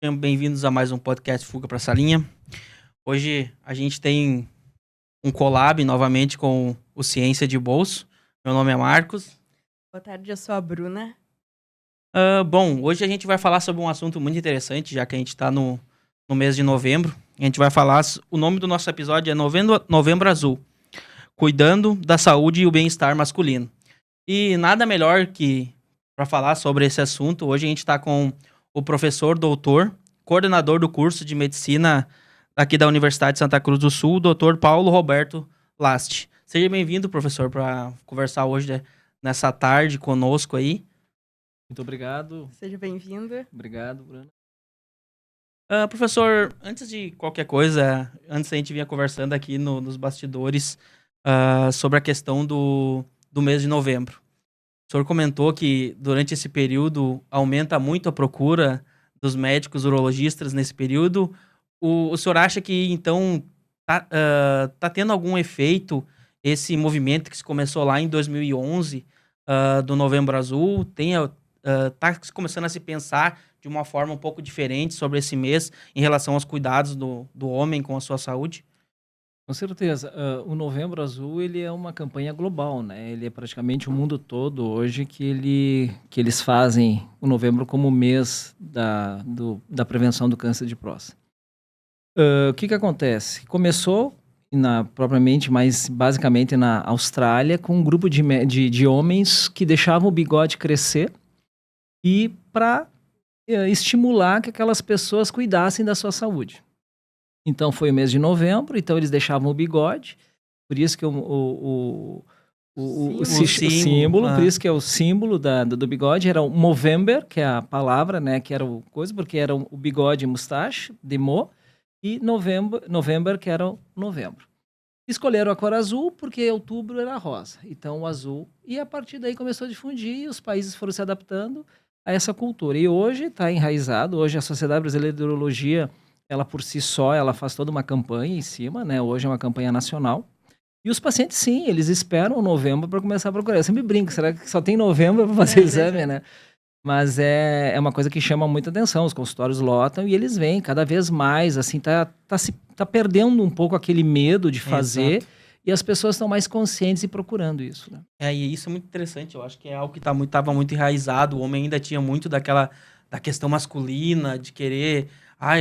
Sejam bem-vindos a mais um podcast Fuga para Salinha. Hoje a gente tem um collab novamente com o Ciência de Bolso. Meu nome é Marcos. Boa tarde, eu sou a Bruna. Bom, hoje a gente vai falar sobre um assunto muito interessante, já que a gente está no mês de novembro. A gente vai falar, o nome do nosso episódio é Novembro Azul, cuidando da saúde e o bem-estar masculino. E nada melhor que para falar sobre esse assunto, hoje a gente está com o professor doutor, coordenador do curso de medicina aqui da Universidade de Santa Cruz do Sul, doutor Paulo Roberto Last. Seja bem-vindo, professor, para conversar hoje nessa tarde conosco aí. Muito obrigado. Seja bem-vindo. Obrigado, Bruno. Professor, antes de qualquer coisa, antes a gente vinha conversando aqui nos bastidores sobre a questão do mês de novembro. O senhor comentou que durante esse período aumenta muito a procura dos médicos urologistas nesse período. O senhor acha que, então, tá tendo algum efeito esse movimento que se começou lá em 2011 do Novembro Azul? Tá começando a se pensar de uma forma um pouco diferente sobre esse mês em relação aos cuidados do homem com a sua saúde? Com certeza. O Novembro Azul, ele é uma campanha global, né? Ele é praticamente o mundo todo hoje que eles fazem o novembro como mês da prevenção do câncer de próstata. O que acontece? Começou propriamente, mas basicamente na Austrália, com um grupo de homens que deixavam o bigode crescer e para estimular que aquelas pessoas cuidassem da sua saúde. Então foi o mês de novembro, então eles deixavam o bigode, por isso que o símbolo, por isso que é o símbolo do bigode, era o Movember, que é a palavra, né, que era o coisa, porque era o bigode e mustache, de Mo, e November, que era o novembro. Escolheram a cor azul porque outubro era rosa, então o azul, e a partir daí começou a difundir e os países foram se adaptando a essa cultura. E hoje está enraizado, hoje a Sociedade Brasileira de Urologia, ela por si só, ela faz toda uma campanha em cima, né? Hoje é uma campanha nacional. E os pacientes, sim, eles esperam novembro para começar a procurar. Eu sempre brinco, será que só tem novembro para fazer exame, né? Mas é uma coisa que chama muita atenção, os consultórios lotam e eles vêm cada vez mais, assim, tá perdendo um pouco aquele medo de fazer. Exato. E as pessoas estão mais conscientes e procurando isso, né? E isso é muito interessante, eu acho que é algo que estava muito enraizado, o homem ainda tinha muito da questão masculina, de querer...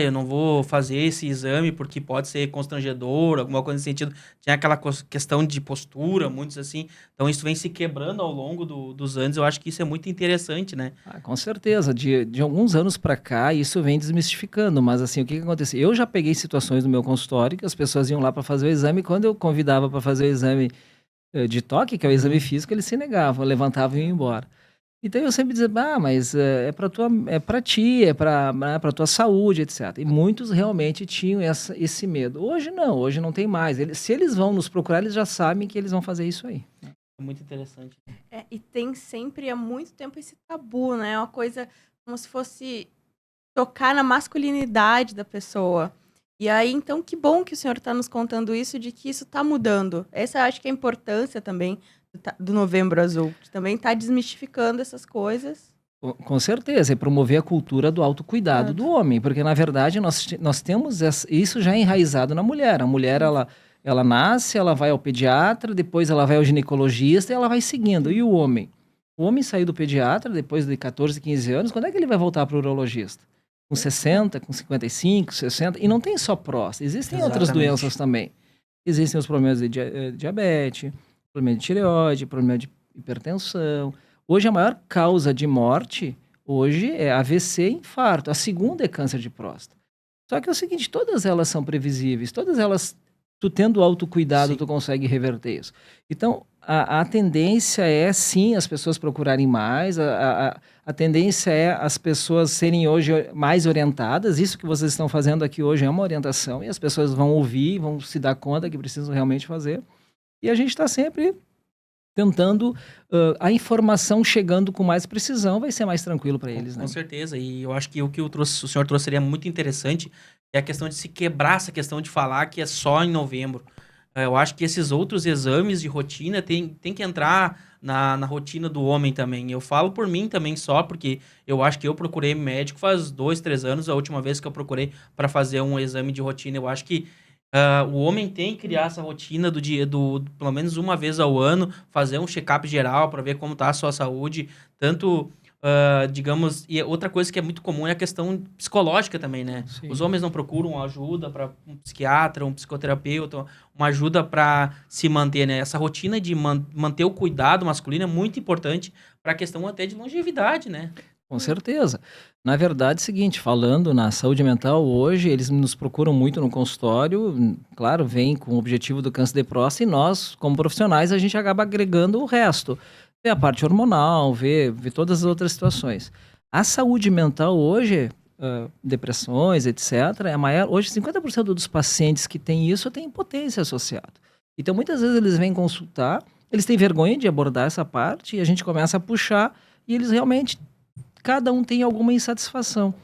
eu não vou fazer esse exame porque pode ser constrangedor, alguma coisa nesse sentido. Tinha aquela questão de postura, muitos assim. Então, isso vem se quebrando ao longo dos anos. Eu acho que isso é muito interessante, né? Com certeza. De alguns anos para cá, isso vem desmistificando. Mas, assim, o que aconteceu? Eu já peguei situações no meu consultório que as pessoas iam lá para fazer o exame. E quando eu convidava para fazer o exame de toque, que é o exame físico, eles se negavam, levantavam e iam embora. Então eu sempre dizia, mas é para ti, é para tua saúde, etc. E muitos realmente tinham esse medo. Hoje não tem mais. Se eles vão nos procurar, eles já sabem que eles vão fazer isso aí. É muito interessante. E tem sempre há muito tempo esse tabu, né? É uma coisa como se fosse tocar na masculinidade da pessoa. E aí, então, que bom que o senhor está nos contando isso, de que isso está mudando. Essa eu acho que é a importância também do Novembro Azul, que também está desmistificando essas coisas. Com certeza, é promover a cultura do autocuidado do homem, porque na verdade nós temos isso já enraizado na mulher. A mulher, ela nasce, ela vai ao pediatra, depois ela vai ao ginecologista e ela vai seguindo. E o homem? O homem saiu do pediatra depois de 14, 15 anos, quando é que ele vai voltar para o urologista? Com 60, com 55, 60, e não tem só próstata, existem outras doenças também. Existem os problemas de diabetes, problema de tireoide, problema de hipertensão. Hoje a maior causa de morte hoje é AVC e infarto. A segunda é câncer de próstata. Só que é o seguinte, todas elas são previsíveis, todas elas, tu tendo autocuidado, tu consegue reverter isso. Então, a tendência é, sim, as pessoas procurarem mais, a tendência é as pessoas serem hoje mais orientadas. Isso que vocês estão fazendo aqui hoje é uma orientação, e as pessoas vão ouvir, vão se dar conta que precisam realmente fazer. E a gente está sempre tentando, a informação chegando com mais precisão, vai ser mais tranquilo para eles, né? Com certeza, e eu acho que o que o senhor trouxe seria muito interessante, é a questão de se quebrar essa questão de falar que é só em novembro. Eu acho que esses outros exames de rotina tem que entrar na rotina do homem também. Eu falo por mim também só, porque eu acho que eu procurei médico faz 2, 3 anos, a última vez que eu procurei para fazer um exame de rotina. Eu acho que o homem tem que criar essa rotina do dia, pelo menos uma vez ao ano, fazer um check-up geral para ver como está a sua saúde, tanto, digamos, e outra coisa que é muito comum é a questão psicológica também, né? Sim. Os homens não procuram ajuda para um psiquiatra, um psicoterapeuta, uma ajuda para se manter, né? Essa rotina de manter o cuidado masculino é muito importante para a questão até de longevidade, né? Com certeza. Na verdade, é o seguinte, falando na saúde mental, hoje eles nos procuram muito no consultório, claro, vem com o objetivo do câncer de próstata e nós, como profissionais, a gente acaba agregando o resto. Vê a parte hormonal, vê todas as outras situações. A saúde mental hoje, depressões, etc., é maior. Hoje, 50% dos pacientes que têm isso têm impotência associada. Então, muitas vezes eles vêm consultar, eles têm vergonha de abordar essa parte e a gente começa a puxar e eles realmente cada um tem alguma insatisfação.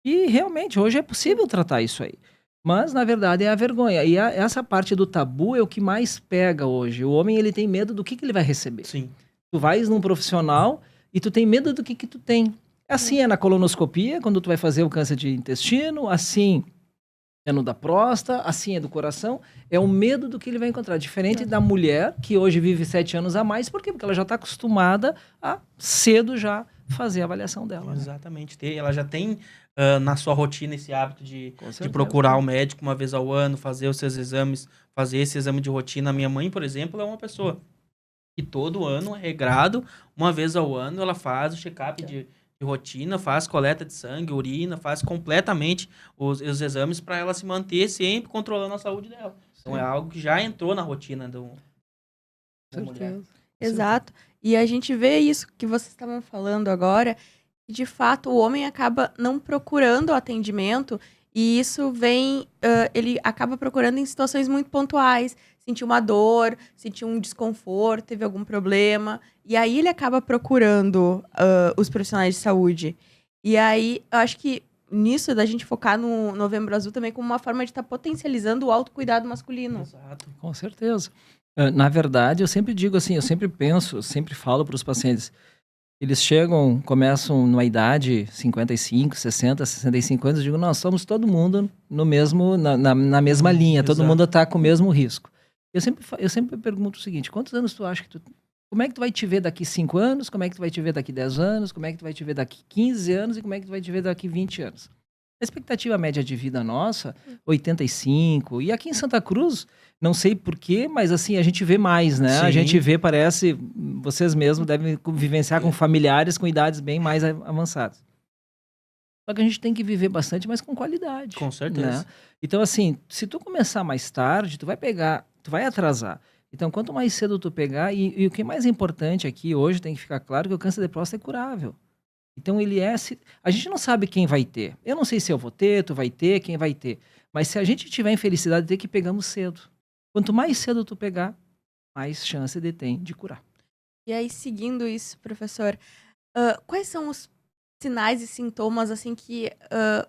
E realmente, hoje é possível tratar isso aí. Mas, na verdade, é a vergonha. E essa parte do tabu é o que mais pega hoje. O homem, ele tem medo do que ele vai receber. Sim. Tu vais num profissional e tu tem medo do que tu tem. Assim é na colonoscopia, quando tu vai fazer o câncer de intestino, assim é no da próstata, assim é do coração. É o medo do que ele vai encontrar. Diferente da mulher, que hoje vive 7 anos a mais. Por quê? Porque ela já está acostumada a cedo já fazer a avaliação dela. Né? Exatamente. Ela já tem na sua rotina esse hábito de certeza. procurar o médico uma vez ao ano, fazer os seus exames, fazer esse exame de rotina. A minha mãe, por exemplo, é uma pessoa que todo ano, regrado, uma vez ao ano, ela faz o check-up de rotina, faz coleta de sangue, urina, faz completamente os exames para ela se manter sempre controlando a saúde dela. Então é algo que já entrou na rotina da mulher. Exato. E a gente vê isso que vocês estavam falando agora, que de fato o homem acaba não procurando o atendimento e isso vem, ele acaba procurando em situações muito pontuais, sentiu uma dor, sentiu um desconforto, teve algum problema, e aí ele acaba procurando os profissionais de saúde. E aí, eu acho que nisso da gente focar no Novembro Azul também como uma forma de estar potencializando o autocuidado masculino. Exato. Com certeza. Na verdade, eu sempre digo assim, eu sempre penso, eu sempre falo para os pacientes, eles chegam, começam numa idade 55, 60, 65 anos, eu digo, nós somos todo mundo no mesmo, na mesma linha, todo Exato. mundo está com o mesmo risco. Eu sempre pergunto o seguinte, quantos anos tu acha que tu... Como é que tu vai te ver daqui 5 anos, como é que tu vai te ver daqui 10 anos, como é que tu vai te ver daqui 15 anos e como é que tu vai te ver daqui 20 anos? A expectativa média de vida nossa, 85. E aqui em Santa Cruz, não sei porquê, mas assim, a gente vê mais, né? Sim. A gente vê, parece, vocês mesmos devem vivenciar com familiares com idades bem mais avançadas. Só que a gente tem que viver bastante, mas com qualidade. Com certeza. Né? Então, assim, se tu começar mais tarde, tu vai atrasar. Então, quanto mais cedo tu pegar, e o que é mais importante aqui hoje, tem que ficar claro que o câncer de próstata é curável. Então a gente não sabe quem vai ter. Eu não sei se eu vou ter, tu vai ter, quem vai ter. Mas se a gente tiver infelicidade, tem que pegamos cedo. Quanto mais cedo tu pegar, mais chance tem de curar. E aí, seguindo isso, professor, quais são os sinais e sintomas assim que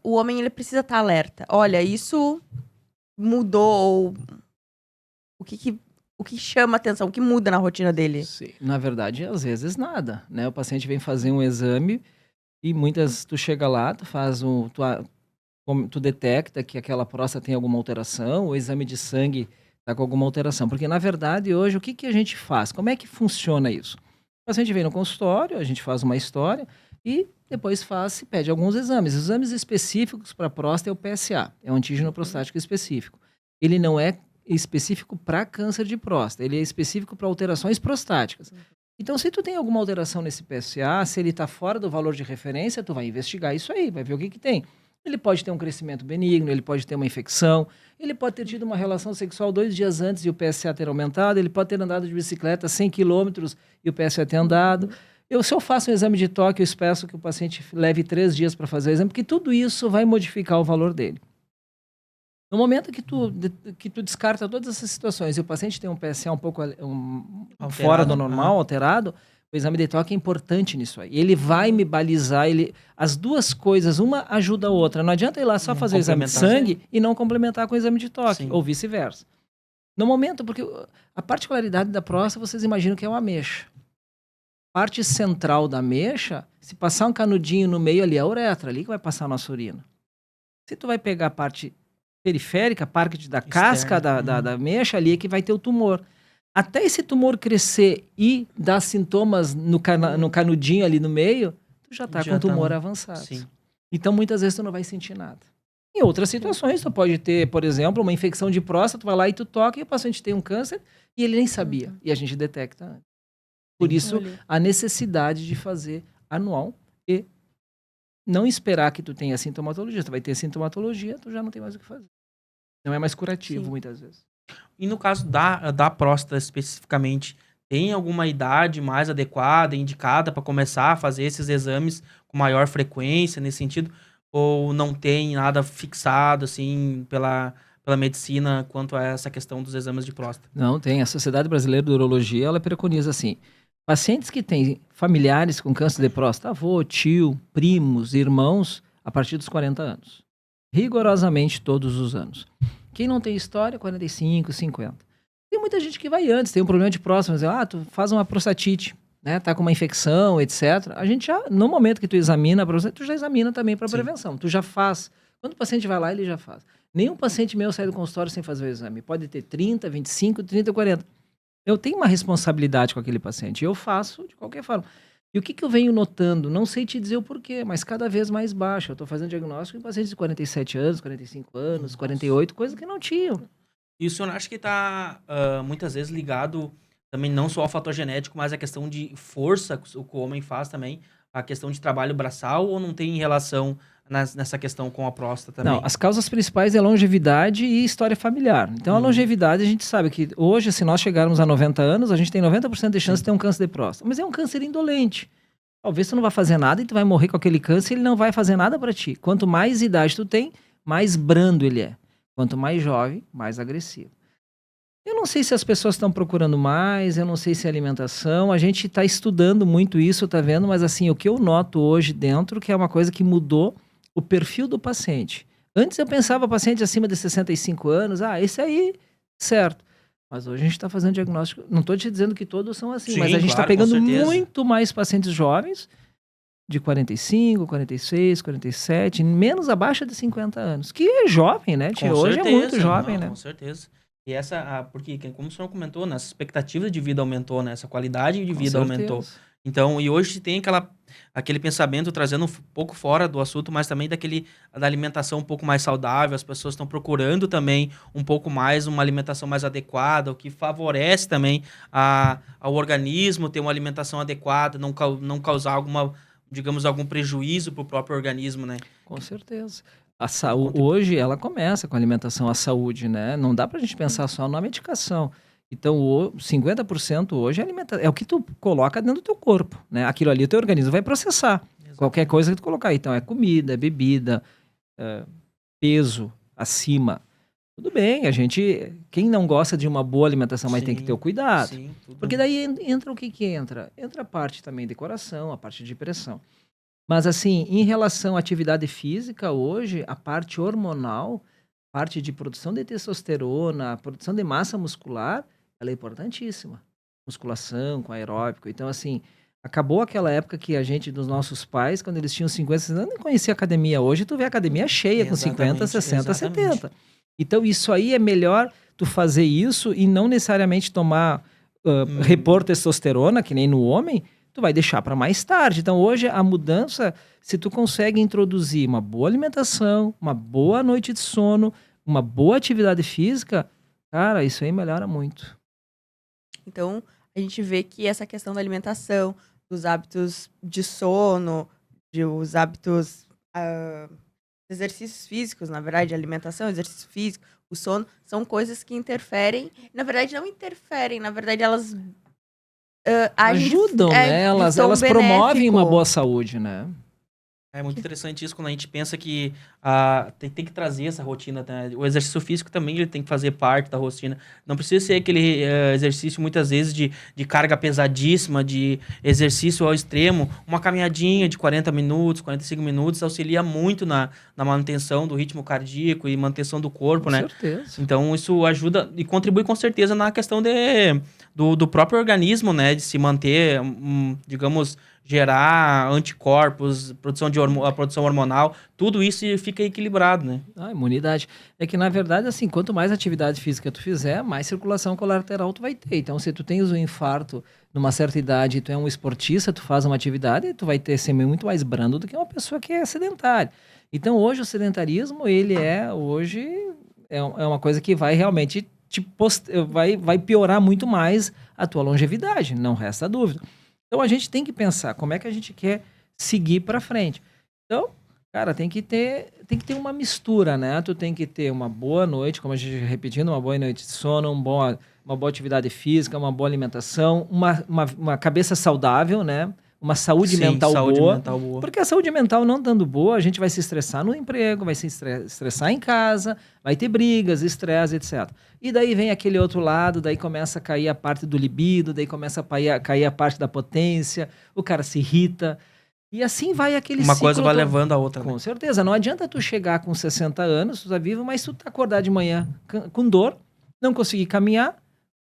o homem ele precisa estar alerta? Olha, isso mudou, ou o que chama atenção, o que muda na rotina dele? Sim. Na verdade, às vezes nada, né? O paciente vem fazer um exame e tu chega lá, tu faz tu detecta que aquela próstata tem alguma alteração, o exame de sangue está com alguma alteração. Porque, na verdade, hoje, o que a gente faz? Como é que funciona isso? O paciente vem no consultório, a gente faz uma história e depois pede alguns exames. Exames específicos para próstata é o PSA, é o antígeno prostático específico. Ele não é específico para câncer de próstata, ele é específico para alterações prostáticas. Então, se tu tem alguma alteração nesse PSA, se ele está fora do valor de referência, tu vai investigar isso aí, vai ver o que tem. Ele pode ter um crescimento benigno, ele pode ter uma infecção, ele pode ter tido uma relação sexual 2 dias antes e o PSA ter aumentado, ele pode ter andado de bicicleta 100 quilômetros e o PSA ter andado. Se eu faço um exame de toque, eu espero que o paciente leve 3 dias para fazer o exame, porque tudo isso vai modificar o valor dele. No momento que tu descarta todas essas situações e o paciente tem um PSA um pouco fora do normal, alterado, o exame de toque é importante nisso aí. Ele vai me balizar, as duas coisas, uma ajuda a outra. Não adianta ir lá só fazer o exame de sangue e não complementar com o exame de toque, ou vice-versa. No momento, porque a particularidade da próstata, vocês imaginam que é uma ameixa. Parte central da ameixa, se passar um canudinho no meio ali, é a uretra, ali que vai passar a nossa urina. Se tu vai pegar a parte periférica, a parte da casca da ameixa, ali é que vai ter o tumor. Até esse tumor crescer e dar sintomas no canudinho ali no meio, tu já tá com tumor avançado. Sim. Então, muitas vezes tu não vai sentir nada. Em outras situações, tu pode ter, por exemplo, uma infecção de próstata, tu vai lá e tu toca e o paciente tem um câncer e ele nem sabia. E a gente detecta antes. Por isso, a necessidade de fazer anual e não esperar que tu tenha sintomatologia. Tu vai ter sintomatologia, tu já não tem mais o que fazer. Não é mais curativo, muitas vezes. E no caso da próstata especificamente, tem alguma idade mais adequada, indicada para começar a fazer esses exames com maior frequência nesse sentido? Ou não tem nada fixado, assim, pela medicina quanto a essa questão dos exames de próstata? Não, tem. A Sociedade Brasileira de Urologia, ela preconiza assim, pacientes que têm familiares com câncer de próstata, avô, tio, primos, irmãos, a partir dos 40 anos. Rigorosamente todos os anos. Quem não tem história, 45, 50. Tem muita gente que vai antes, tem um problema de próstata, mas tu faz uma prostatite, né? Tá com uma infecção, etc. A gente já, no momento que tu examina a próstata, tu já examina também para prevenção. Tu já faz. Quando o paciente vai lá, ele já faz. Nenhum paciente meu sai do consultório sem fazer o exame. Pode ter 30, 25, 30, 40. Eu tenho uma responsabilidade com aquele paciente. Eu faço de qualquer forma. E o que eu venho notando? Não sei te dizer o porquê, mas cada vez mais baixo. Eu estou fazendo diagnóstico em pacientes de 47 anos, 45 anos, 48, coisa que não tinham. E o senhor acha que está muitas vezes ligado também não só ao fator genético, mas a questão de força que o homem faz também, a questão de trabalho braçal, ou não tem relação nessa questão com a próstata também? Não, as causas principais é longevidade e história familiar. Então, a longevidade, a gente sabe que hoje, se nós chegarmos a 90 anos, a gente tem 90% de chance de ter um câncer de próstata. Mas é um câncer indolente. Talvez tu não vai fazer nada e tu vai morrer com aquele câncer e ele não vai fazer nada para ti. Quanto mais idade tu tem, mais brando ele é. Quanto mais jovem, mais agressivo. Eu não sei se as pessoas estão procurando mais, eu não sei se é alimentação. A gente está estudando muito isso, tá vendo? Mas assim, o que eu noto hoje dentro, que é uma coisa que mudou o perfil do paciente. Antes eu pensava paciente acima de 65 anos, esse aí, certo. Mas hoje a gente está fazendo diagnóstico, não estou te dizendo que todos são assim, mas a gente está pegando muito mais pacientes jovens, de 45, 46, 47, menos abaixo de 50 anos, que é jovem, né? Hoje é muito jovem, né? Com certeza. E porque como o senhor comentou, né, essa expectativa de vida aumentou, né? Essa qualidade de vida aumentou. Então, e hoje tem aquele pensamento trazendo um pouco fora do assunto, mas também da alimentação um pouco mais saudável. As pessoas estão procurando também um pouco mais uma alimentação mais adequada, o que favorece também ao organismo ter uma alimentação adequada, não causar algum prejuízo para o próprio organismo, né? Com certeza. A saúde, hoje ela começa com a alimentação, a saúde, né? Não dá pra gente pensar só na medicação. Então, 50% hoje é o que tu coloca dentro do teu corpo, né? Aquilo ali o teu organismo vai processar. Exatamente. Qualquer coisa que tu colocar. Então, é comida, é bebida, peso acima. Tudo bem, quem não gosta de uma boa alimentação, mas tem que ter o cuidado. Sim, porque daí entra o que entra? Entra a parte também de coração, a parte de pressão. Mas assim, em relação à atividade física, hoje, a parte hormonal, parte de produção de testosterona, produção de massa muscular, ela é importantíssima. Musculação, com aeróbico. Então, assim, acabou aquela época que dos nossos pais, quando eles tinham 50, 60 anos, nem conhecia academia. Hoje tu vê a academia cheia, com 50, 60, 70. Então, isso aí é melhor tu fazer isso e não necessariamente repor testosterona, que nem no homem, tu vai deixar para mais tarde. Então, hoje, a mudança, se tu consegue introduzir uma boa alimentação, uma boa noite de sono, uma boa atividade física, cara, isso aí melhora muito. Então, a gente vê que essa questão da alimentação, dos hábitos de sono, os hábitos, exercícios físicos, na verdade, alimentação, exercício físico, o sono, são coisas que interferem. Na verdade, não interferem, na verdade, elas ajudam, né? Elas promovem uma boa saúde, né? É muito interessante isso quando a gente pensa que tem que trazer essa rotina, né? O exercício físico também ele tem que fazer parte da rotina. Não precisa ser aquele exercício, muitas vezes, de carga pesadíssima, de exercício ao extremo. Uma caminhadinha de 40 minutos, 45 minutos auxilia muito na manutenção do ritmo cardíaco e manutenção do corpo, Com né? certeza. Então, isso ajuda e contribui com certeza na questão do próprio organismo, né? De se manter, digamos, gerar anticorpos, a produção hormonal, tudo isso fica equilibrado, né? Imunidade. É que, na verdade, assim, quanto mais atividade física tu fizer, mais circulação colateral tu vai ter. Então, se tu tens um infarto numa certa idade e tu é um esportista, tu faz uma atividade, tu vai ter ser muito mais brando do que uma pessoa que é sedentária. Então, hoje, o sedentarismo, ele é uma coisa que vai realmente vai piorar muito mais a tua longevidade, não resta dúvida. Então, a gente tem que pensar como é que a gente quer seguir para frente. Então, cara, tem que ter uma mistura, né? Tu tem que ter uma boa noite, como a gente repetindo, uma boa noite de sono, uma boa atividade física, uma boa alimentação, uma cabeça saudável, né? Uma saúde mental boa. Porque a saúde mental não estando boa, a gente vai se estressar no emprego, vai se estressar em casa, vai ter brigas, estresse, etc. E daí vem aquele outro lado, daí começa a cair a parte do libido, daí começa a cair a parte da potência, o cara se irrita. E assim vai aquele ciclo. Uma coisa vai levando a outra. Com certeza. Não adianta tu chegar com 60 anos, tu tá vivo, mas tu tá acordar de manhã com dor, não conseguir caminhar,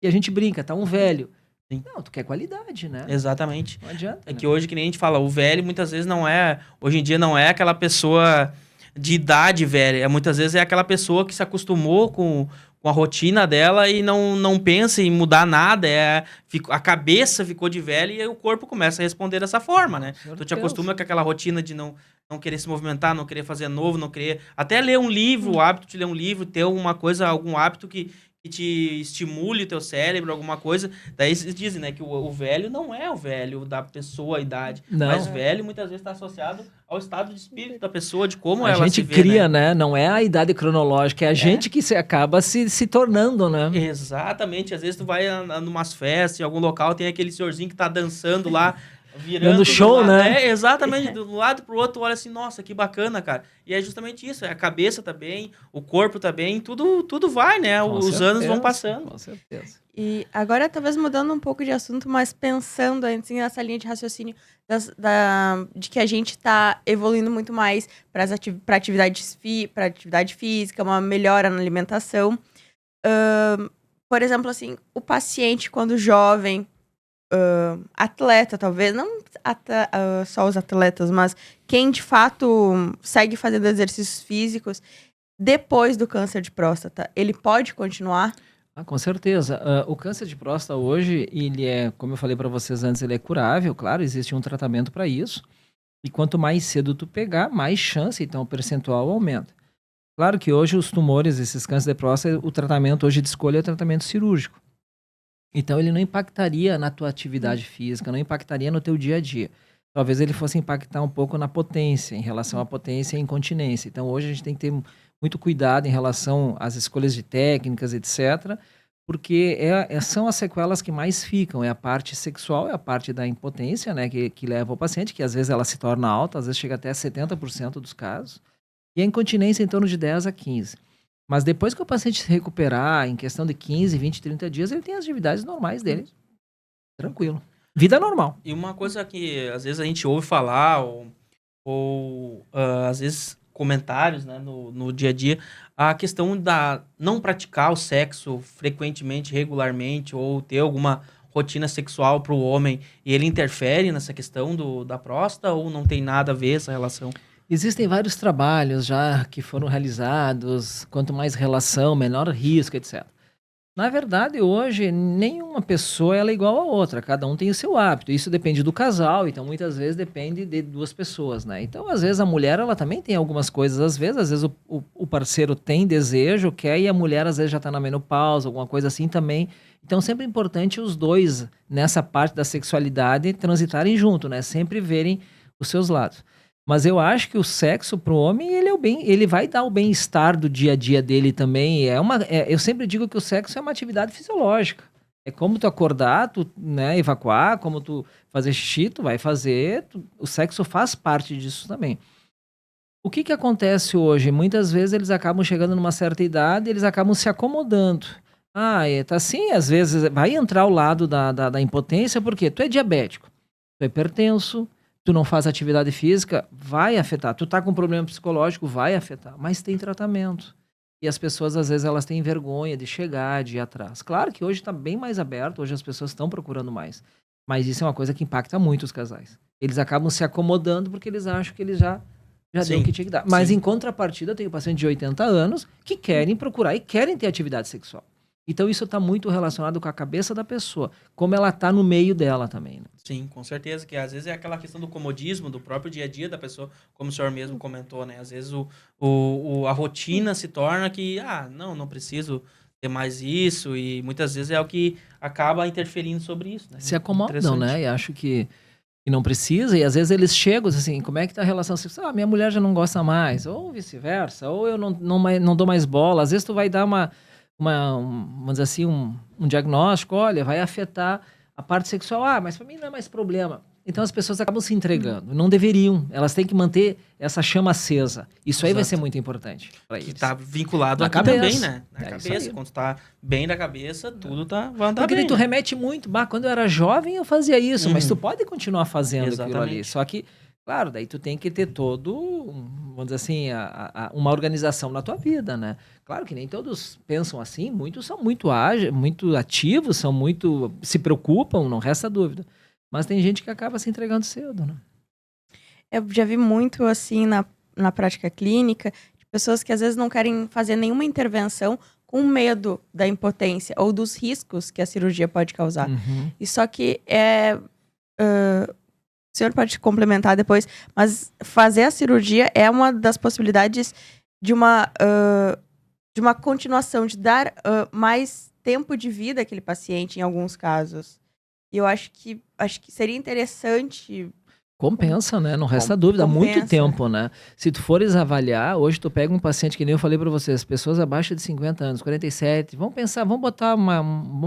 e a gente brinca, tá um velho. Sim. Não, tu quer qualidade, né? Exatamente. Não adianta. É que hoje, que nem a gente fala, o velho muitas vezes hoje em dia não é aquela pessoa de idade velha. Muitas vezes é aquela pessoa que se acostumou com a rotina dela e não pensa em mudar nada. A cabeça ficou de velha e aí o corpo começa a responder dessa forma, né? Tu te acostuma com aquela rotina de não querer se movimentar, não querer fazer novo, não querer... Até ler um livro, o hábito de ler um livro, ter algum hábito que te estimule o teu cérebro, alguma coisa. Daí eles dizem, né, que o velho não é o velho da pessoa, a idade. Não. Mas velho muitas vezes está associado ao estado de espírito da pessoa, de como ela se vê, a gente cria, né? Não é a idade cronológica, é a gente que acaba se tornando, né? Exatamente. Às vezes tu vai numas festas, em algum local, tem aquele senhorzinho que tá dançando lá, virando show, né? Exatamente, de um lado pro outro, olha assim, nossa, que bacana, cara. E é justamente isso, a cabeça tá bem, o corpo tá bem, tudo vai, né? Os anos vão passando. Com certeza. E agora, talvez mudando um pouco de assunto, mas pensando antes nessa linha de raciocínio de que a gente está evoluindo muito mais para atividade física, uma melhora na alimentação. Por exemplo, assim, o paciente, quando jovem, atleta, talvez, não só os atletas, mas quem de fato segue fazendo exercícios físicos depois do câncer de próstata, ele pode continuar? Com certeza. O câncer de próstata hoje, ele é, como eu falei para vocês antes, ele é curável, claro, existe um tratamento para isso. E quanto mais cedo tu pegar, mais chance, então o percentual aumenta. Claro que hoje os tumores, esses cânceres de próstata, o tratamento hoje de escolha é o tratamento cirúrgico. Então ele não impactaria na tua atividade física, não impactaria no teu dia a dia. Talvez ele fosse impactar um pouco na potência, em relação à potência e incontinência. Então hoje a gente tem que ter muito cuidado em relação às escolhas de técnicas, etc., porque são as sequelas que mais ficam. É a parte sexual, é a parte da impotência, né, que leva ao paciente, que às vezes ela se torna alta, às vezes chega até 70% dos casos, e a incontinência em torno de 10 a 15%. Mas depois que o paciente se recuperar, em questão de 15, 20, 30 dias, ele tem as atividades normais dele. Tranquilo. Vida normal. E uma coisa que às vezes a gente ouve falar, ou às vezes comentários, né, no dia a dia, a questão da não praticar o sexo frequentemente, regularmente, ou ter alguma rotina sexual para o homem, e ele interfere nessa questão da próstata, ou não tem nada a ver essa relação? Existem vários trabalhos já que foram realizados, quanto mais relação, menor risco, etc. Na verdade, hoje, nenhuma pessoa ela é igual a outra, cada um tem o seu hábito. Isso depende do casal, então muitas vezes depende de duas pessoas, né? Então, às vezes, a mulher ela também tem algumas coisas, às vezes o parceiro tem desejo, quer, e a mulher às vezes já está na menopausa, alguma coisa assim também. Então, sempre é importante os dois, nessa parte da sexualidade, transitarem junto, né? Sempre verem os seus lados. Mas eu acho que o sexo para o homem, ele vai dar o bem-estar do dia a dia dele também. Eu sempre digo que o sexo é uma atividade fisiológica. É como tu acordar, tu, né, evacuar, como tu fazer xixi, tu vai fazer, o sexo faz parte disso também. O que acontece hoje? Muitas vezes eles acabam chegando numa certa idade, eles acabam se acomodando. Tá assim, às vezes vai entrar o lado da impotência, porque tu é diabético, tu é hipertenso, tu não faz atividade física, vai afetar. Tu tá com problema psicológico, vai afetar, mas tem tratamento. E as pessoas, às vezes, elas têm vergonha de chegar, de ir atrás. Claro que hoje está bem mais aberto, hoje as pessoas estão procurando mais. Mas isso é uma coisa que impacta muito os casais. Eles acabam se acomodando porque eles acham que eles já deu o que tinha que dar. Mas em contrapartida, eu tenho pacientes de 80 anos que querem procurar e querem ter atividade sexual. Então isso está muito relacionado com a cabeça da pessoa, como ela está no meio dela também. Né? Sim, com certeza, que às vezes é aquela questão do comodismo, do próprio dia a dia da pessoa, como o senhor mesmo comentou, né? Às vezes a rotina se torna que, não preciso ter mais isso, e muitas vezes é o que acaba interferindo sobre isso. Né? Se acomodam, né? E acho que não precisa, e às vezes eles chegam assim, como é que tá a relação sexual? Minha mulher já não gosta mais, ou vice-versa, ou eu não dou mais bola. Às vezes tu vai dar vamos dizer assim, um diagnóstico, olha, vai afetar a parte sexual. Mas para mim não é mais problema. Então as pessoas acabam se entregando. Não deveriam. Elas têm que manter essa chama acesa. Isso aí vai ser muito importante para eles. Que tá vinculado na aqui cabeça. Também, né? Na cabeça. Quando tu tá bem da cabeça, tudo vai andar Porque bem. Porque tu remete muito. Quando eu era jovem, eu fazia isso. Mas tu pode continuar fazendo aquilo ali. Só que, claro, daí tu tem que ter vamos dizer assim, uma organização na tua vida, né? Claro que nem todos pensam assim. Muitos são muito ágeis, muito ativos, se preocupam, não resta dúvida. Mas tem gente que acaba se entregando cedo, né? Eu já vi muito, assim, na prática clínica, de pessoas que às vezes não querem fazer nenhuma intervenção com medo da impotência ou dos riscos que a cirurgia pode causar. E só que o senhor pode complementar depois, mas fazer a cirurgia é uma das possibilidades de uma continuação, de dar mais tempo de vida àquele paciente, em alguns casos. E eu acho que seria interessante. Compensa, né? Não resta dúvida. Há muito tempo, né? Se tu fores avaliar, hoje tu pega um paciente, que nem eu falei para vocês, pessoas abaixo de 50 anos, 47, vamos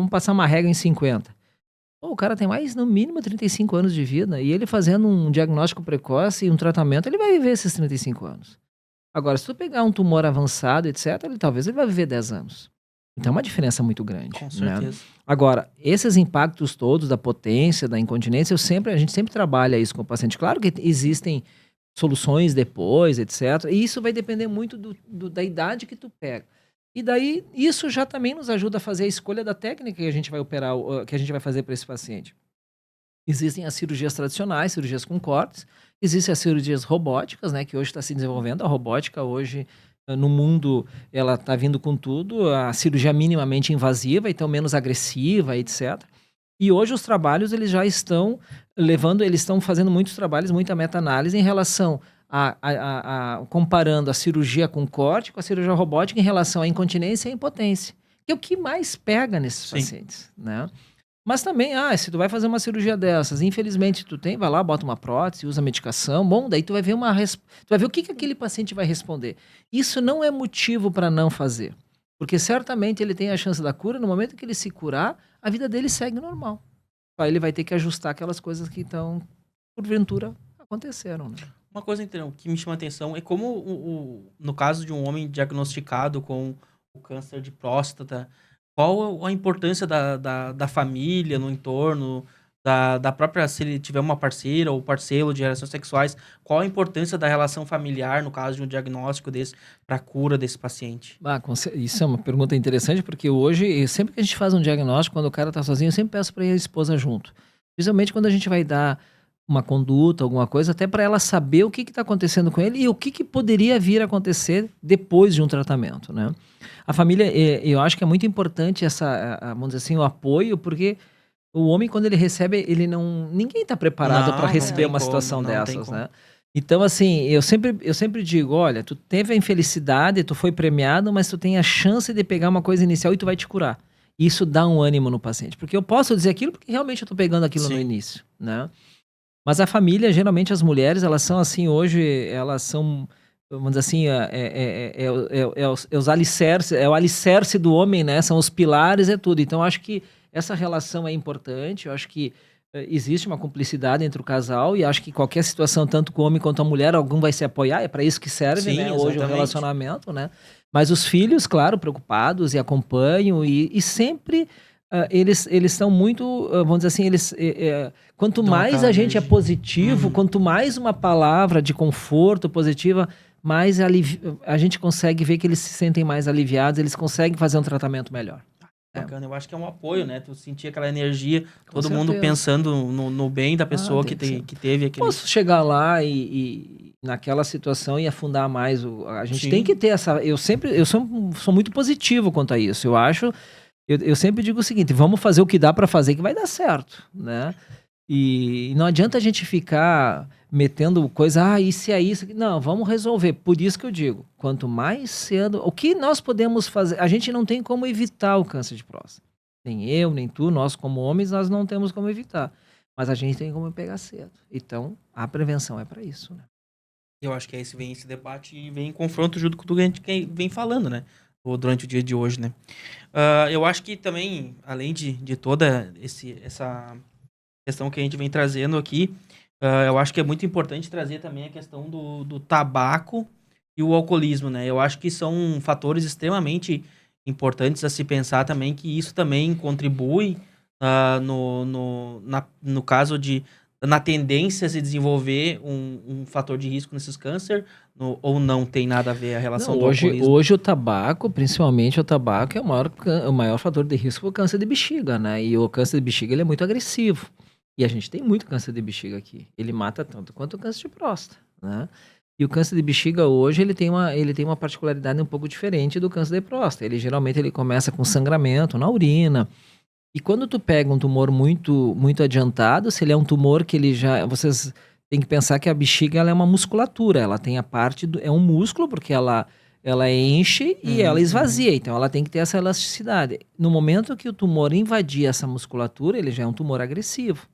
passar uma regra em 50. O cara tem mais, no mínimo, 35 anos de vida, e ele fazendo um diagnóstico precoce e um tratamento, ele vai viver esses 35 anos. Agora, se tu pegar um tumor avançado, etc., talvez ele vai viver 10 anos. Então é uma diferença muito grande. Com certeza. Né? Agora, esses impactos todos da potência, da incontinência, a gente sempre trabalha isso com o paciente. Claro que existem soluções depois, etc. E isso vai depender muito da idade que tu pega. E daí, isso já também nos ajuda a fazer a escolha da técnica que a gente vai operar, que a gente vai fazer para esse paciente. Existem as cirurgias tradicionais, cirurgias com cortes. Existem as cirurgias robóticas, né, que hoje está se desenvolvendo. A robótica hoje, no mundo, ela está vindo com tudo. A cirurgia minimamente invasiva, então menos agressiva, etc. E hoje os trabalhos, eles já estão eles estão fazendo muitos trabalhos, muita meta-análise em relação comparando a cirurgia com corte com a cirurgia robótica em relação à incontinência e à impotência. Que é o que mais pega nesses pacientes, né? Mas também, se tu vai fazer uma cirurgia dessas, infelizmente vai lá, bota uma prótese, usa medicação, daí tu vai ver o que aquele paciente vai responder. Isso não é motivo para não fazer, porque certamente ele tem a chance da cura, no momento que ele se curar, a vida dele segue normal. Aí ele vai ter que ajustar aquelas coisas que estão, porventura, aconteceram, né? Uma coisa então, que me chama a atenção é como, no caso de um homem diagnosticado com o câncer de próstata, qual a importância da família no entorno, da própria, se ele tiver uma parceira ou parceiro de relações sexuais, qual a importância da relação familiar, no caso de um diagnóstico desse, para a cura desse paciente? Isso é uma pergunta interessante, porque hoje, sempre que a gente faz um diagnóstico, quando o cara está sozinho, eu sempre peço para ir a esposa junto. Principalmente quando a gente vai dar uma conduta, alguma coisa, até para ela saber o que está acontecendo com ele e o que poderia vir a acontecer depois de um tratamento, né? A família, eu acho que é muito importante vamos dizer assim, o apoio, porque o homem, quando ele recebe, ninguém está preparado para receber uma situação dessas, né? Então, assim, eu sempre digo, olha, tu teve a infelicidade, tu foi premiado, mas tu tem a chance de pegar uma coisa inicial e tu vai te curar. Isso dá um ânimo no paciente, porque eu posso dizer aquilo porque realmente eu estou pegando aquilo no início, né? Mas a família, geralmente as mulheres, elas são assim, hoje, elas são vamos dizer assim, os alicerces, é o alicerce do homem, né? São os pilares, é tudo. Então, acho que essa relação é importante. Eu acho que existe uma cumplicidade entre o casal e acho que qualquer situação, tanto com o homem quanto a mulher, algum vai se apoiar. É para isso que serve, Sim, né? Hoje o exatamente. relacionamento, né? Mas os filhos, claro, preocupados e acompanham e sempre eles estão muito, vamos dizer assim, quanto Dão mais aquela a gente é energia. positivo, quanto mais uma palavra de conforto positiva, mais a gente consegue ver que eles se sentem mais aliviados, eles conseguem fazer um tratamento melhor. Bacana, eu acho que é um apoio, né? Tu sentir aquela energia, Com todo mundo certeza. pensando no bem da pessoa tem que ser. que teve aquele... Posso chegar lá e naquela situação e afundar mais. A gente Sim. tem que ter essa. Eu sou muito positivo quanto a isso. Eu acho. Eu sempre digo o seguinte: vamos fazer o que dá para fazer que vai dar certo, né? E não adianta a gente ficar metendo coisa, isso é isso. Não, vamos resolver. Por isso que eu digo, quanto mais cedo, o que nós podemos fazer? A gente não tem como evitar o câncer de próstata. Nem eu, nem tu, nós como homens, nós não temos como evitar. Mas a gente tem como pegar cedo. Então, a prevenção é para isso, né? Eu acho que aí vem esse debate e vem em confronto junto com o que a gente vem falando, né? Durante o dia de hoje, né? Eu acho que também, além de toda essa questão que a gente vem trazendo aqui, eu acho que é muito importante trazer também a questão do tabaco e o alcoolismo, né? Eu acho que são fatores extremamente importantes a se pensar também, que isso também contribui no caso na tendência a se desenvolver um fator de risco nesses câncer, ou não tem nada a ver a relação Não, do alcoolismo? hoje o tabaco, principalmente o tabaco, é o maior fator de risco para o câncer de bexiga, né? E o câncer de bexiga ele é muito agressivo. E a gente tem muito câncer de bexiga aqui. Ele mata tanto quanto o câncer de próstata, né? E o câncer de bexiga hoje ele tem uma particularidade um pouco diferente do câncer de próstata. Ele começa com sangramento na urina. E quando tu pega um tumor muito muito adiantado, se ele é um tumor que ele já, vocês têm que pensar que a bexiga ela é uma musculatura, ela tem a parte é um músculo porque ela enche e ela esvazia, então ela tem que ter essa elasticidade. No momento que o tumor invadir essa musculatura, ele já é um tumor agressivo.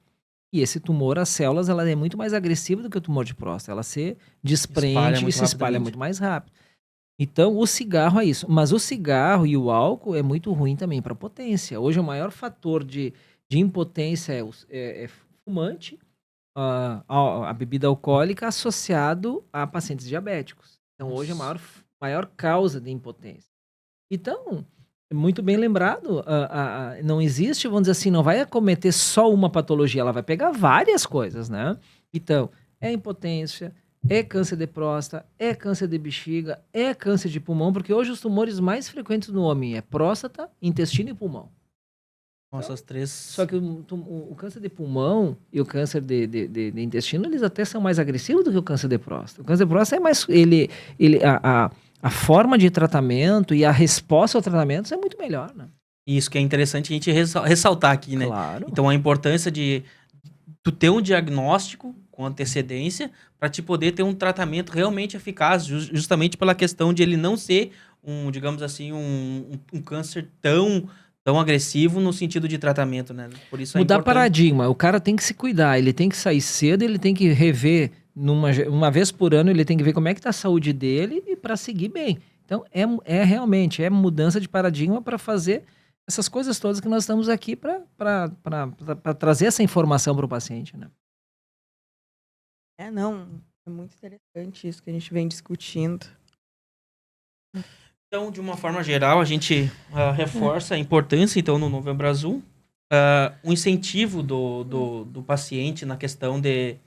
E esse tumor, as células, ela é muito mais agressiva do que o tumor de próstata. Ela se desprende e se espalha muito mais rápido. Então, o cigarro é isso. Mas o cigarro e o álcool é muito ruim também para potência. Hoje, o maior fator de impotência é fumante, a bebida alcoólica associado a pacientes diabéticos. Então, hoje, a maior causa de impotência. Então, muito bem lembrado, não existe, vamos dizer assim, não vai acometer só uma patologia, ela vai pegar várias coisas, né? Então, é impotência, é câncer de próstata, é câncer de bexiga, é câncer de pulmão, porque hoje os tumores mais frequentes no homem é próstata, intestino e pulmão. Nossa, as três... Só que o câncer de pulmão e o câncer de intestino, eles até são mais agressivos do que o câncer de próstata. O câncer de próstata é mais... A forma de tratamento e a resposta ao tratamento é muito melhor, né? Isso que é interessante a gente ressaltar aqui, né? Claro. Então, a importância de tu ter um diagnóstico com antecedência para te poder ter um tratamento realmente eficaz, justamente pela questão de ele não ser digamos assim, um câncer tão agressivo no sentido de tratamento, né? Por isso mudar paradigma. O cara tem que se cuidar, ele tem que sair cedo, ele tem que rever uma vez por ano, ele tem que ver como é que tá a saúde dele e para seguir bem. Então, realmente mudança de paradigma para fazer essas coisas todas que nós estamos aqui para trazer essa informação para o paciente, né? Não, é muito interessante isso que a gente vem discutindo. Então, de uma forma geral, a gente reforça a importância, então, no Novembro Azul, o incentivo do paciente na questão de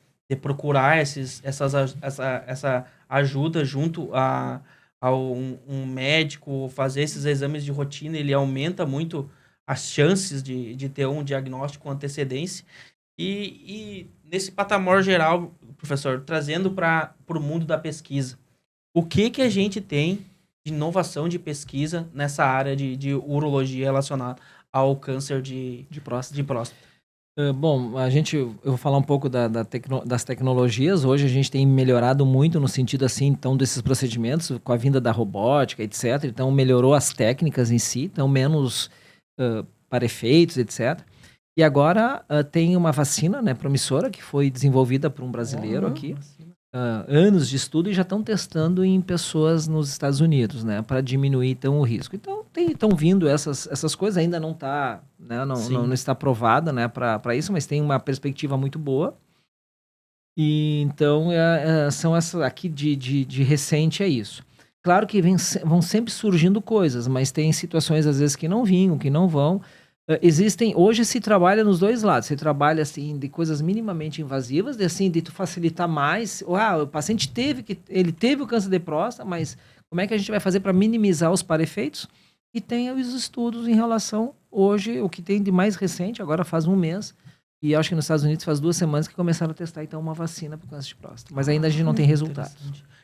procurar essa ajuda junto a um médico, fazer esses exames de rotina, ele aumenta muito as chances de ter um diagnóstico com antecedência. E nesse patamar geral, professor, trazendo para o mundo da pesquisa, o que a gente tem de inovação de pesquisa nessa área de urologia relacionada ao câncer de próstata? Bom, eu vou falar um pouco das tecnologias. Hoje a gente tem melhorado muito no sentido assim, então, desses procedimentos, com a vinda da robótica, etc. Então, melhorou as técnicas em si, então menos para efeitos, etc. E agora tem uma vacina, né, promissora, que foi desenvolvida por um brasileiro aqui. anos de estudo e já estão testando em pessoas nos Estados Unidos, né, para diminuir então o risco. Então estão vindo essas coisas, ainda não está, né, não está provada, né, para isso, mas tem uma perspectiva muito boa. E então são essas aqui de recente é isso. Claro que vão sempre surgindo coisas, mas tem situações às vezes que não vinham, que não vão. Hoje se trabalha nos dois lados. Você trabalha assim de coisas minimamente invasivas, de tu facilitar mais. O paciente ele teve o câncer de próstata, mas como é que a gente vai fazer para minimizar os para-efeitos? E tem os estudos em relação hoje, o que tem de mais recente, agora faz um mês, e acho que nos Estados Unidos faz 2 semanas que começaram a testar então uma vacina para o câncer de próstata. Mas ainda a gente não tem resultados.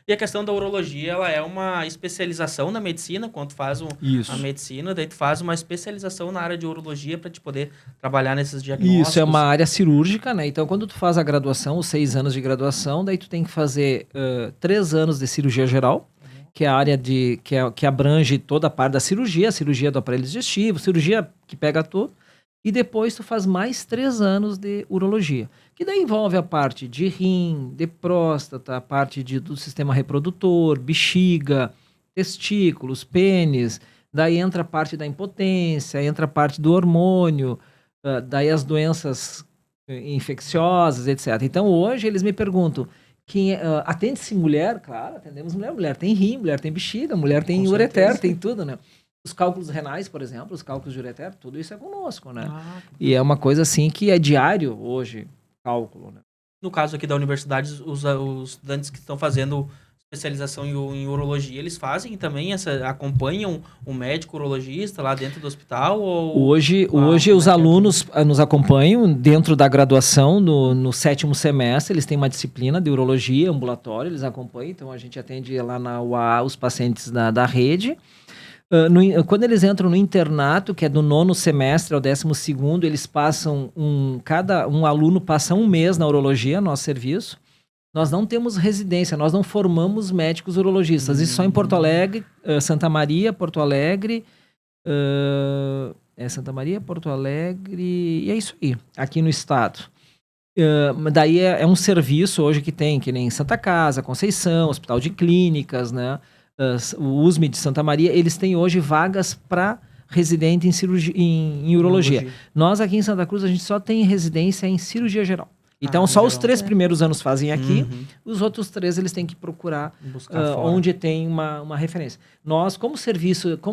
E a questão da urologia, ela é uma especialização na medicina, quando tu faz a medicina, daí tu faz uma especialização na área de urologia para te poder trabalhar nesses diagnósticos. Isso, é uma área cirúrgica, né? Então, quando tu faz a graduação, os 6 anos de graduação, daí tu tem que fazer 3 anos de cirurgia geral, que é a área que abrange toda a parte da cirurgia, a cirurgia do aparelho digestivo, cirurgia que pega tudo. E depois tu faz mais 3 anos de urologia, que daí envolve a parte de rim, de próstata, a parte do sistema reprodutor, bexiga, testículos, pênis, daí entra a parte da impotência, entra a parte do hormônio, daí as doenças infecciosas, etc. Então hoje eles me perguntam, atende-se mulher? Claro, atendemos mulher. Mulher tem rim, mulher tem bexiga, mulher tem ureter, tem tudo, né? Os cálculos renais, por exemplo, os cálculos de ureter, tudo isso é conosco, né? E é uma coisa assim que é diário hoje, cálculo, né? No caso aqui da universidade, os estudantes que estão fazendo especialização em urologia, eles fazem também acompanham um médico urologista lá dentro do hospital? Hoje os alunos nos acompanham dentro da graduação, no 7º semestre, eles têm uma disciplina de urologia ambulatória, eles acompanham, então a gente atende lá na UAA os pacientes da rede. Quando eles entram no internato, que é do 9º semestre ao 12º, eles passam cada aluno passa 1 mês na urologia, nosso serviço. Nós não temos residência, nós não formamos médicos urologistas. Isso só em Porto Alegre, Santa Maria, Porto Alegre, Santa Maria, Porto Alegre, e é isso aí, aqui no estado. Daí é um serviço hoje que nem Santa Casa, Conceição, Hospital de Clínicas, né? O USM de Santa Maria, eles têm hoje vagas para residente em urologia. Nós aqui em Santa Cruz, a gente só tem residência em cirurgia geral. Então, só os 3 primeiros anos fazem aqui, os outros 3 eles têm que procurar onde tem uma referência. Nós, como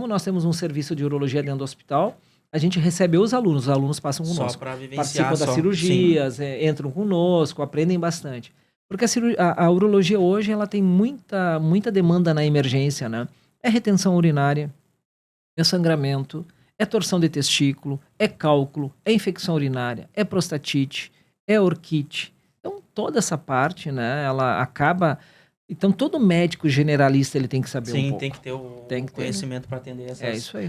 nós temos um serviço de urologia dentro do hospital, a gente recebe os alunos passam conosco. Só para vivenciar. Participam das cirurgias, entram conosco, aprendem bastante. Porque a urologia hoje ela tem muita demanda na emergência, né? É retenção urinária, é sangramento, é torção de testículo, é cálculo, é infecção urinária, é prostatite, é orquite. Então, toda essa parte, né, ela acaba... Então, todo médico generalista ele tem que saber um pouco. Sim, tem que ter o conhecimento para atender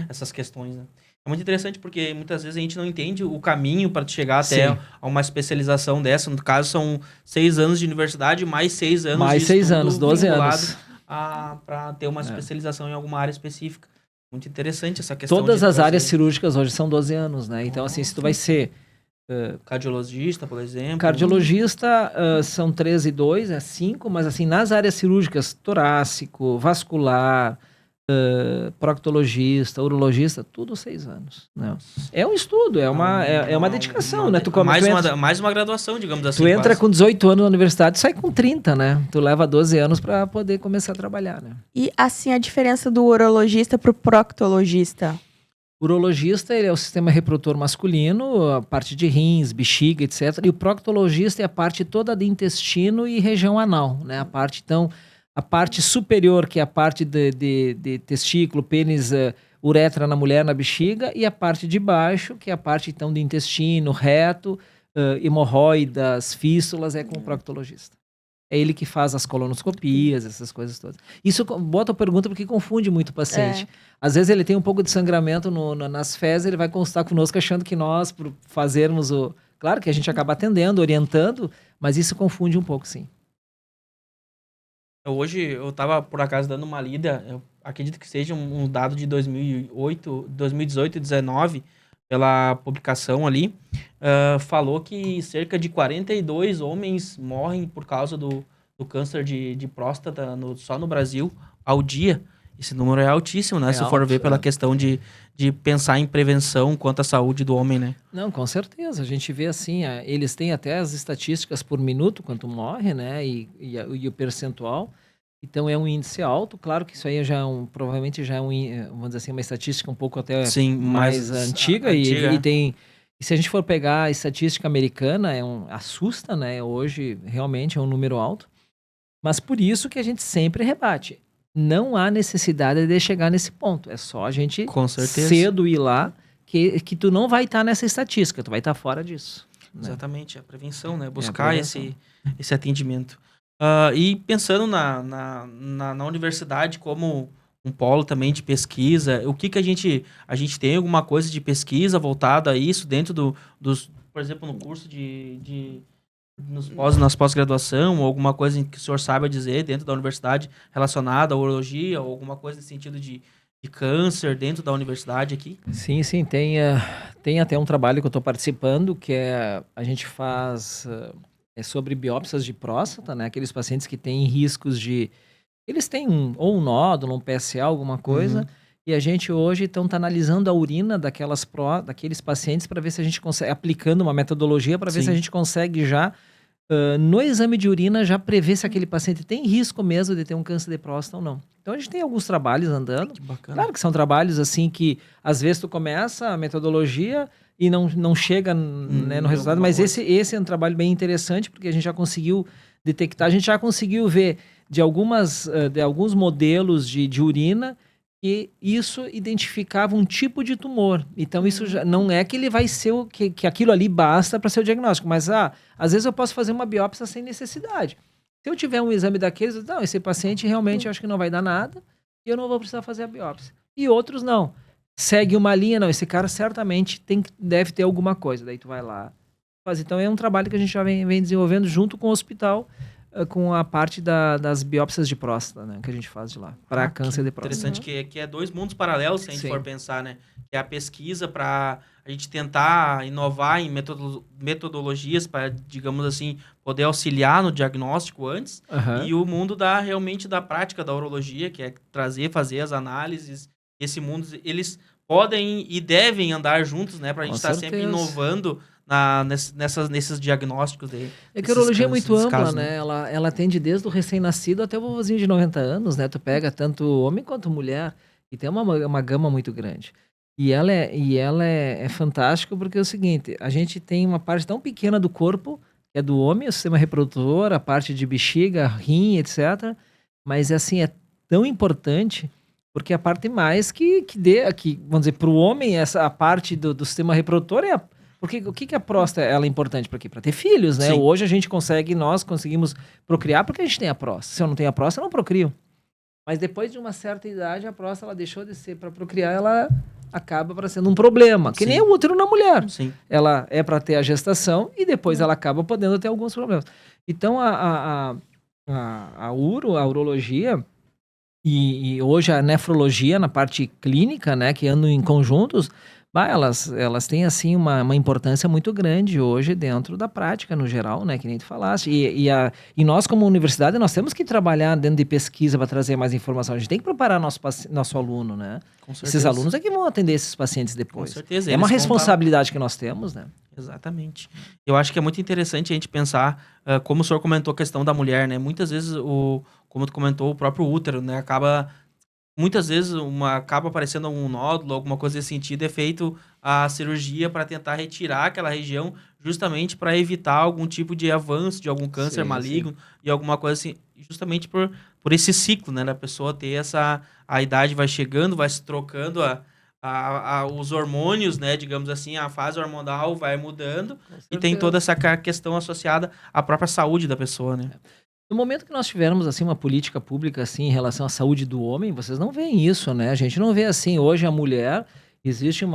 essas questões, né? É muito interessante porque muitas vezes a gente não entende o caminho para chegar até a uma especialização dessa. No caso, são 6 anos de universidade, mais 6 anos mais de 6 anos, 12 anos. Para ter uma especialização em alguma área específica. Muito interessante essa questão. Todas as áreas cirúrgicas hoje são 12 anos, né? Então, assim, se tu vai ser... cardiologista, por exemplo. Cardiologista são 13 e 2, 5, mas assim, nas áreas cirúrgicas, torácico, vascular... proctologista, urologista, tudo 6 anos. Né? É um estudo, é uma dedicação, né? Mais uma graduação, digamos assim. Tu entra com 18 anos na universidade e sai com 30, né? Tu leva 12 anos para poder começar a trabalhar, né? E assim, a diferença do urologista pro proctologista? O urologista ele é o sistema reprodutor masculino, a parte de rins, bexiga, etc. E o proctologista é a parte toda de intestino e região anal, né? A parte superior, que é a parte de testículo, pênis, uretra na mulher, na bexiga, e a parte de baixo, que é a parte então de intestino, reto, hemorroidas, fístulas, é com o proctologista. É ele que faz as colonoscopias, essas coisas todas. Isso bota a pergunta porque confunde muito o paciente. Às vezes ele tem um pouco de sangramento nas fezes, ele vai consultar conosco achando que nós, por fazermos o... Claro que a gente acaba atendendo, orientando, mas isso confunde um pouco, sim. Hoje eu estava, por acaso, dando uma lida, eu acredito que seja um dado de 2018 e 2019, pela publicação ali, falou que cerca de 42 homens morrem por causa do do câncer de próstata só no Brasil ao dia. Esse número é altíssimo, né? É Se for alto, ver pela é. questão de pensar em prevenção quanto à saúde do homem, né? Não, com certeza. A gente vê assim, eles têm até as estatísticas por minuto, quanto morre, né? E o percentual. Então é um índice alto. Claro que isso aí já é provavelmente já é vamos dizer assim, uma estatística um pouco até Sim, mais antiga. E tem. E se a gente for pegar a estatística americana, assusta, né? Hoje realmente é um número alto. Mas por isso que a gente sempre rebate. Não há necessidade de chegar nesse ponto. É só a gente Com certeza. cedo ir lá, que tu não vai estar nessa estatística, tu vai estar fora disso. Né? Exatamente, a prevenção, né? a Buscar prevenção. esse atendimento. E pensando na universidade como um polo também de pesquisa, o que a gente tem alguma coisa de pesquisa voltada a isso dentro por exemplo, no curso nas pós-graduação, ou alguma coisa que o senhor saiba dizer dentro da universidade relacionada à urologia, ou alguma coisa nesse sentido de câncer dentro da universidade aqui? Sim, tem até um trabalho que eu estou participando, que a gente faz sobre biópsias de próstata, né? Aqueles pacientes que têm riscos eles têm ou um nódulo, um PSA, alguma coisa, e a gente hoje está analisando a urina daqueles pacientes para ver se a gente consegue, aplicando uma metodologia para ver se a gente consegue já, no exame de urina, já prever se aquele paciente tem risco mesmo de ter um câncer de próstata ou não. Então a gente tem alguns trabalhos andando. Que bacana. Claro que são trabalhos assim que às vezes tu começa a metodologia e não chega, né, no resultado, mas esse é um trabalho bem interessante porque a gente já conseguiu detectar, a gente já conseguiu ver de alguns modelos de urina que isso identificava um tipo de tumor. Então isso já não é que ele vai ser que aquilo ali basta para ser o diagnóstico, mas às vezes eu posso fazer uma biópsia sem necessidade. Se eu tiver um exame daqueles, não, esse paciente realmente eu acho que não vai dar nada e eu não vou precisar fazer a biópsia. E outros não. Segue uma linha, não, esse cara certamente deve ter alguma coisa. Daí tu vai lá. Então é um trabalho que a gente já vem desenvolvendo junto com o hospital, com a parte das biópsias de próstata, né, que a gente faz de lá, para câncer de próstata. Interessante que é dois mundos paralelos, se a gente for pensar, né? Que é a pesquisa para a gente tentar inovar em metodologias para, digamos assim, poder auxiliar no diagnóstico antes, e o mundo realmente da prática da urologia, que é fazer as análises. Esse mundo, eles podem e devem andar juntos, né? Para a gente estar sempre inovando nesses diagnósticos. É que a urologia é muito ampla, né? Ela atende desde o recém-nascido até o vovozinho de 90 anos, né? Tu pega tanto homem quanto mulher e tem uma gama muito grande. E ela é fantástica porque é o seguinte, a gente tem uma parte tão pequena do corpo, que é do homem, o sistema reprodutor, a parte de bexiga, rim, etc. Mas assim, é tão importante porque a parte mais que vamos dizer, para o homem, a parte do sistema reprodutor porque o que a próstata ela é importante para quê? Para ter filhos, né? Sim. Hoje nós conseguimos procriar porque a gente tem a próstata. Se eu não tenho a próstata, eu não procrio. Mas depois de uma certa idade, a próstata ela deixou de ser para procriar, ela acaba sendo um problema. Que nem o útero na mulher. Sim. Ela é para ter a gestação e depois ela acaba podendo ter alguns problemas. Então, a urologia e hoje a nefrologia na parte clínica, né, que andam em conjuntos, elas têm assim uma importância muito grande hoje dentro da prática no geral, né, que nem tu falaste. E nós como universidade nós temos que trabalhar dentro de pesquisa para trazer mais informação. A gente tem que preparar nosso aluno, né? Esses alunos é que vão atender esses pacientes depois. Com certeza. É uma responsabilidade que nós temos, né? Exatamente. Eu acho que é muito interessante a gente pensar, como o senhor comentou a questão da mulher, né? Muitas vezes, como tu comentou, o próprio útero, né? Muitas vezes acaba aparecendo um nódulo, alguma coisa nesse sentido, é feito a cirurgia para tentar retirar aquela região, justamente para evitar algum tipo de avanço de algum câncer maligno e alguma coisa assim, justamente por esse ciclo, né? Da pessoa ter a idade vai chegando, vai se trocando os hormônios, né? Digamos assim, a fase hormonal vai mudando e tem toda essa questão associada à própria saúde da pessoa, né? No momento que nós tivermos assim uma política pública assim em relação à saúde do homem, vocês não veem isso, né? A gente não vê assim, hoje a mulher existe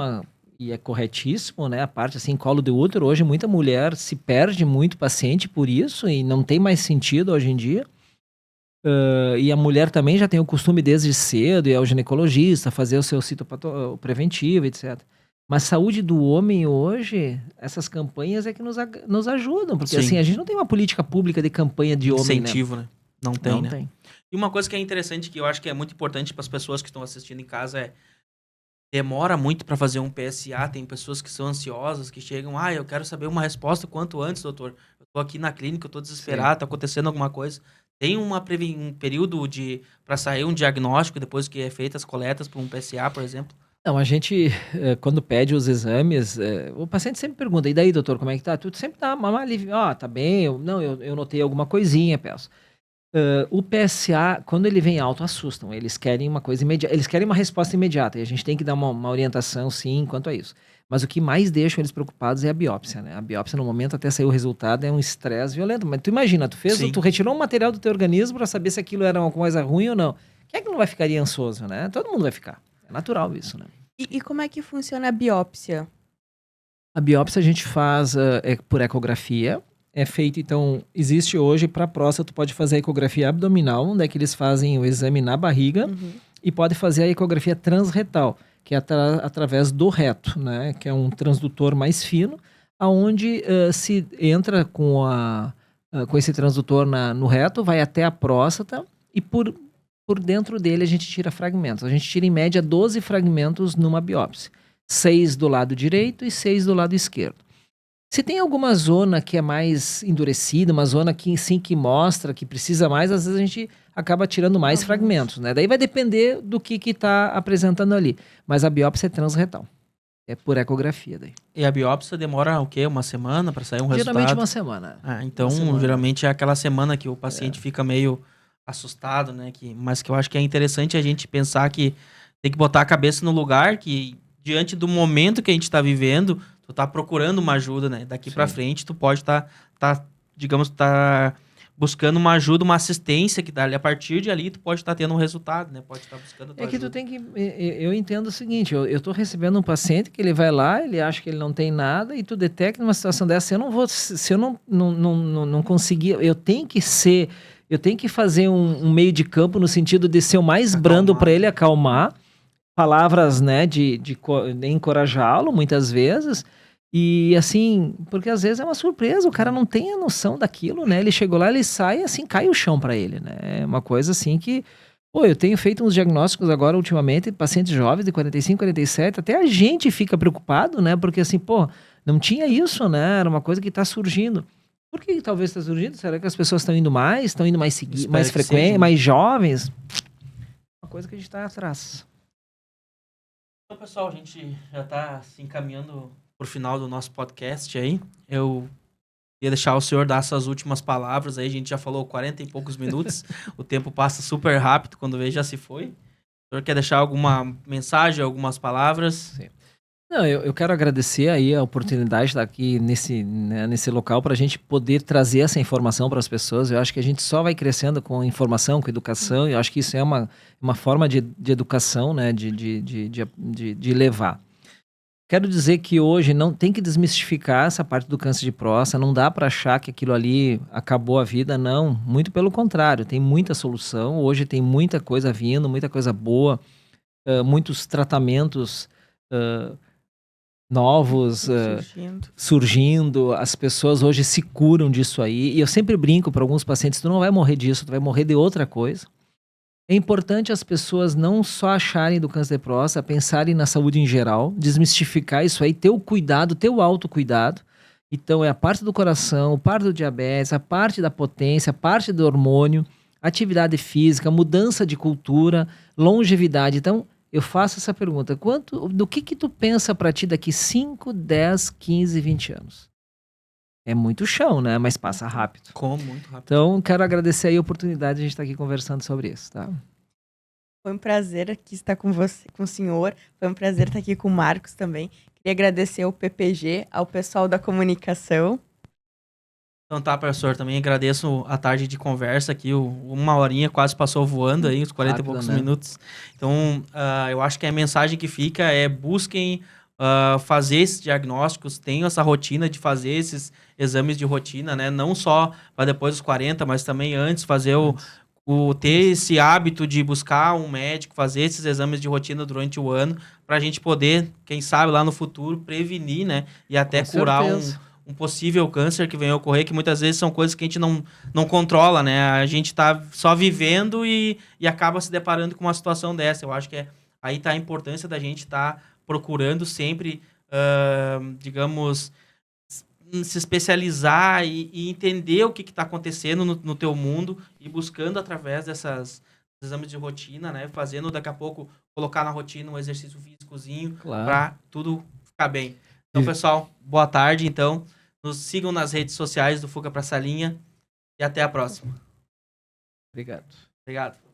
e é corretíssimo, né? A parte assim, colo de útero, hoje muita mulher se perde muito paciente por isso e não tem mais sentido hoje em dia. E a mulher também já tem o costume desde cedo ir ao ginecologista, fazer o seu preventivo, etc. Mas saúde do homem hoje, essas campanhas é que nos ajudam. Porque Sim. assim, a gente não tem uma política pública de campanha de homem, Incentivo, né? Não né? tem, Não né? tem. E uma coisa que é interessante, que eu acho que é muito importante para as pessoas que estão assistindo em casa demora muito para fazer um PSA. Tem pessoas que são ansiosas, que chegam, eu quero saber uma resposta quanto antes, doutor. Eu tô aqui na clínica, eu tô desesperado, tá acontecendo alguma coisa. Tem um período para sair um diagnóstico depois que é feita as coletas para um PSA, por exemplo? Não, a gente, quando pede os exames, o paciente sempre pergunta, e daí, doutor, como é que tá? Tu sempre dá uma alívio, tá bem, eu notei alguma coisinha, peço. O PSA, quando ele vem alto, assustam. Eles querem uma coisa imediata, eles querem uma resposta imediata, e a gente tem que dar uma orientação, sim, quanto a isso. Mas o que mais deixa eles preocupados é a biópsia, né? A biópsia, no momento, até sair o resultado, é um estresse violento. Mas tu imagina, Sim. tu retirou um material do teu organismo para saber se aquilo era uma coisa ruim ou não. Quem é que não vai ficar ansioso, né? Todo mundo vai ficar. É natural isso, né? E como é que funciona a biópsia? A biópsia a gente faz por ecografia. É feito, então, existe hoje para próstata, tu pode fazer a ecografia abdominal, onde é que eles fazem o exame na barriga, e pode fazer a ecografia transretal, que é através do reto, né? Que é um transdutor mais fino, aonde se entra com esse transdutor no reto, vai até a próstata, e por dentro dele a gente tira fragmentos. A gente tira em média 12 fragmentos numa biópsia. 6 do lado direito e 6 do lado esquerdo. Se tem alguma zona que é mais endurecida, uma zona que sim que mostra que precisa mais, às vezes a gente acaba tirando mais fragmentos, né? Daí vai depender do que está apresentando ali. Mas a biópsia é transretal. É por ecografia daí. E a biópsia demora o quê? Uma semana para sair um resultado? Geralmente uma semana. Então, Uma semana. geralmente é aquela semana que o paciente fica meio assustado, né? Mas que eu acho que é interessante a gente pensar que tem que botar a cabeça no lugar, que diante do momento que a gente está vivendo, tu tá procurando uma ajuda, né? Daqui para frente, tu pode digamos, buscando uma ajuda, uma assistência, que dali, a partir de ali tu pode estar tendo um resultado, né? Pode estar buscando a tua ajuda. Tu tem que... Eu entendo o seguinte, eu tô recebendo um paciente que ele vai lá, ele acha que ele não tem nada, e tu detecta numa situação dessa, se eu não conseguir, eu tenho que fazer um meio de campo no sentido de ser o mais brando para ele, acalmar, palavras, né, de encorajá-lo, muitas vezes, e assim, porque às vezes é uma surpresa, o cara não tem a noção daquilo, né, ele chegou lá, ele sai, assim, cai o chão para ele, né, é uma coisa assim que, eu tenho feito uns diagnósticos agora, ultimamente, pacientes jovens de 45, 47, até a gente fica preocupado, né, porque assim, não tinha isso, né, era uma coisa que está surgindo. Por que talvez está surgindo? Será que as pessoas estão indo mais frequente, mais jovens? Uma coisa que a gente está atrás. Então, pessoal, a gente já está se encaminhando para o final do nosso podcast aí. Eu ia deixar o senhor dar suas últimas palavras aí. A gente já falou 40 e poucos minutos. O tempo passa super rápido, quando vê já se foi. O senhor quer deixar alguma mensagem, algumas palavras? Sim. Não, eu quero agradecer aí a oportunidade de estar aqui nesse local para a gente poder trazer essa informação para as pessoas. Eu acho que a gente só vai crescendo com informação, com educação, e eu acho que isso é uma forma de educação, né, de levar. Quero dizer que hoje não tem que desmistificar essa parte do câncer de próstata, não dá para achar que aquilo ali acabou a vida, não. Muito pelo contrário, tem muita solução, hoje tem muita coisa vindo, muita coisa boa, muitos tratamentos novos surgindo, as pessoas hoje se curam disso aí, e eu sempre brinco para alguns pacientes, tu não vai morrer disso, tu vai morrer de outra coisa. É importante as pessoas não só acharem do câncer de próstata, pensarem na saúde em geral, desmistificar isso aí, ter o cuidado, ter o autocuidado. Então é a parte do coração, a parte do diabetes, a parte da potência, a parte do hormônio, atividade física, mudança de cultura, longevidade. Então eu faço essa pergunta, do que tu pensa para ti daqui 5, 10, 15, 20 anos? É muito chão, né? Mas passa rápido. Muito rápido. Então, quero agradecer aí a oportunidade de a gente estar aqui conversando sobre isso, tá? Foi um prazer aqui estar com você, com o senhor. Foi um prazer estar aqui com o Marcos também. Queria agradecer ao PPG, ao pessoal da comunicação. Então tá, professor, também agradeço a tarde de conversa aqui, uma horinha quase passou voando aí, uns 40 rápido, e poucos né? minutos. Então, eu acho que a mensagem que fica é busquem fazer esses diagnósticos, tenham essa rotina de fazer esses exames de rotina, né? Não só para depois dos 40, mas também antes, fazer ter esse hábito de buscar um médico, fazer esses exames de rotina durante o ano, para a gente poder, quem sabe, lá no futuro, prevenir, né? E até Com curar certeza. um possível câncer que venha a ocorrer, que muitas vezes são coisas que a gente não controla, né? A gente tá só vivendo e acaba se deparando com uma situação dessa. Eu acho que aí tá a importância da gente estar procurando sempre, digamos, se especializar e entender o que está acontecendo no teu mundo e buscando através desses exames de rotina, né? Fazendo daqui a pouco, colocar na rotina um exercício físicozinho Claro. para tudo ficar bem. Então, E- pessoal, boa tarde, então. Nos sigam nas redes sociais do Fuga Pra Salinha e até a próxima. Obrigado. Obrigado.